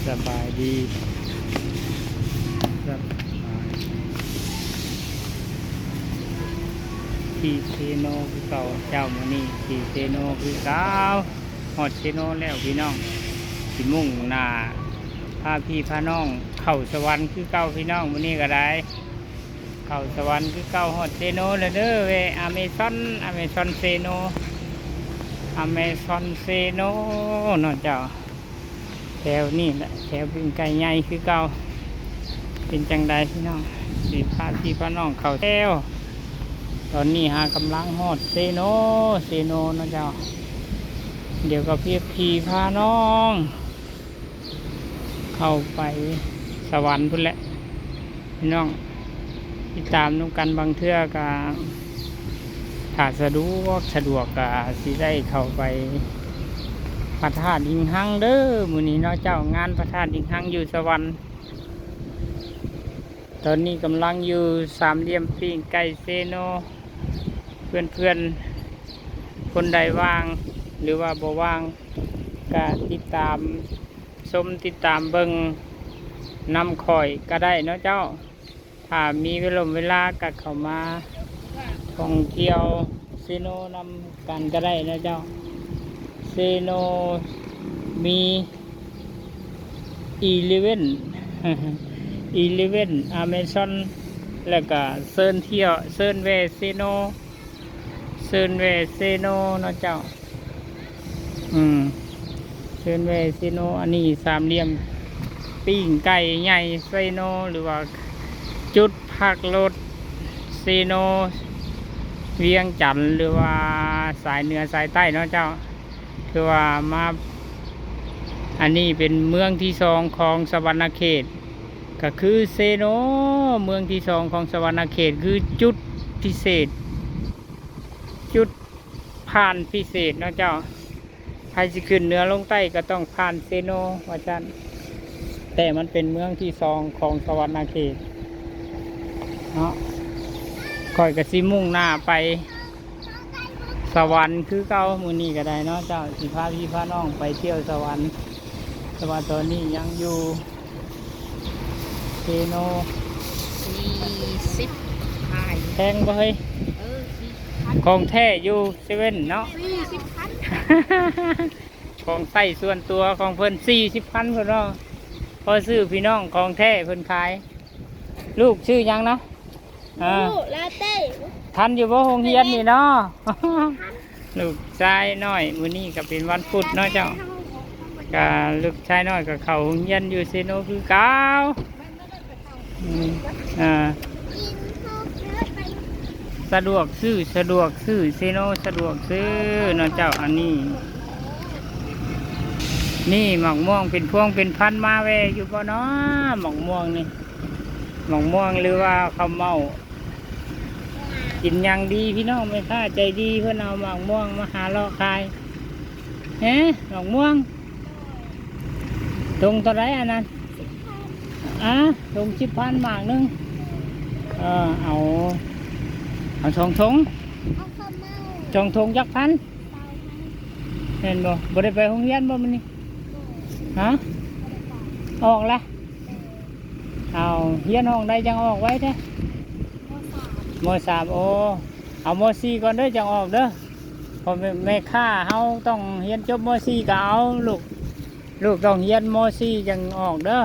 สบายดีครับที่เซโนคือเก่าเจ้ามานี่ที่เซโนคือเก่าฮอดเซโนแล้วพี่น้องสิมุ่งหน้าพาพี่พาน้องเข้าสวรรค์คือเก่าพี่น้องวันนี้ก็ได้เข้าสวรรค์คือเก่าฮอดเซโนแล้วเด้อเวอเมซอนเซโนอเมซอนเซโนเนาะเจ้าแถวนี่แหละแถวเป็นไก่ใหญ่คือเก่าเป็นจังใดพี่น้องสิพาพี่พาน้องเข้าแถวตอนนี้หากำลังฮอดเซโนนะเจ้าเดี๋ยวก็พี่พาน้องเข้าไปสวรรค์พุ่นแหละพี่น้องติดตามน้องกันบางเทื่อก็ถ้าสะดวกก็สิได้เข้าไปพระธาตุอิงหังเด้อมื้อนี้เนาะเจ้างานพระธาตุอิงหังอยู่สวรรค์ตอนนี้กำลังอยู่สามเหลี่ยมปิ้งไก่เซโนเพื่อนคนใดว่างหรือว่าบ่ว่างก็ติดตามติดตามเบิ่งนำข่อยก็ได้เนาะเจ้าถ้ามีเวลาก็เข้ามาท่องเที่ยวเซโนนำกันก็ได้นะเจ้าเซโนมี11อเมซอนแล้วก็เซิร์นเที่ยวเซิร์นเวเซโนเนาะเจ้าเซิร์นเวเซโนอันนี้สามเหลี่ยมปิ้งไก่ใหญ่เซโนหรือว่าจุดพักรถเซโนเวียงจันทร์หรือว่าสายเหนือสายใต้เนาะเจ้าคือว่ามาอันนี้เป็นเมืองที่สองของสวรรณเขตก็คือเซโนเมืองที่สองของสวรรณเขตคือจุดพิเศษจุดผ่านพิเศษเนาะเจ้าใครจะขึ้นเหนือลงใต้ก็ต้องผ่านเซโนว่าจันแต่มันเป็นเมืองที่สองของสวรรณเขตเนาะคอยกระซิมุ่งหน้าไปสวรรค์คือเก่ามื้อนี้ก็ได้เนาะเจ้าสิพาพี่พาน้องไปเที่ยวสวรรค์แต่ว่าตอนนี้ยังอยู่เซโน40ขาย แพงบ่เฮ้ยของแท้อยู่เซเว่นเนาะของใส่ส่วนตัวของเพิ่น40,000เพิ่นเนาะพอซื้อพี่น้องของแท้เพิ่นขายลูกชื่อยังเนาะลาเต้ทันอยู่บ่โรงเรียนนี่เนาะลูกชายน้อยมื้อนี้ก็เป็นวันพุธเนาะเจ้าก็ลูกชายน้อยก็เข้าโรงเรียนอยู่เซโนคือเก่าสะดวกซื้อเซโนสะดวกซื้อเนาะเจ้าอันนี้นี่หมอกม่วงเป็นพวงเป็นพันมาแวอยู่บ่เนาะหมอกม่วงนี่หมอกม่วงหรือว่าข้าวเมากินอย่างดีพี่น้องไม่ค่าใจดีเพื่อนเอาหมอกม่วงมาหาล่อคายหมอกม่วงตรงตัวไหนอันนั้นตรง10,000หมากนึงเอา2 ถุง2 ถุงจักพันเห็นบ่ได้ไปโรงเรียนบ่มันนี่ออกละเอาเรียนห้องได้จังออกไว้แท้ม.3โอเอาม.4ก่อนเด้อจังออกเด้อพอแม่ค่าเฮาต้องเรียนจบม.4ก็เอาลูกต้องเรียนม.4จังออกเด้อ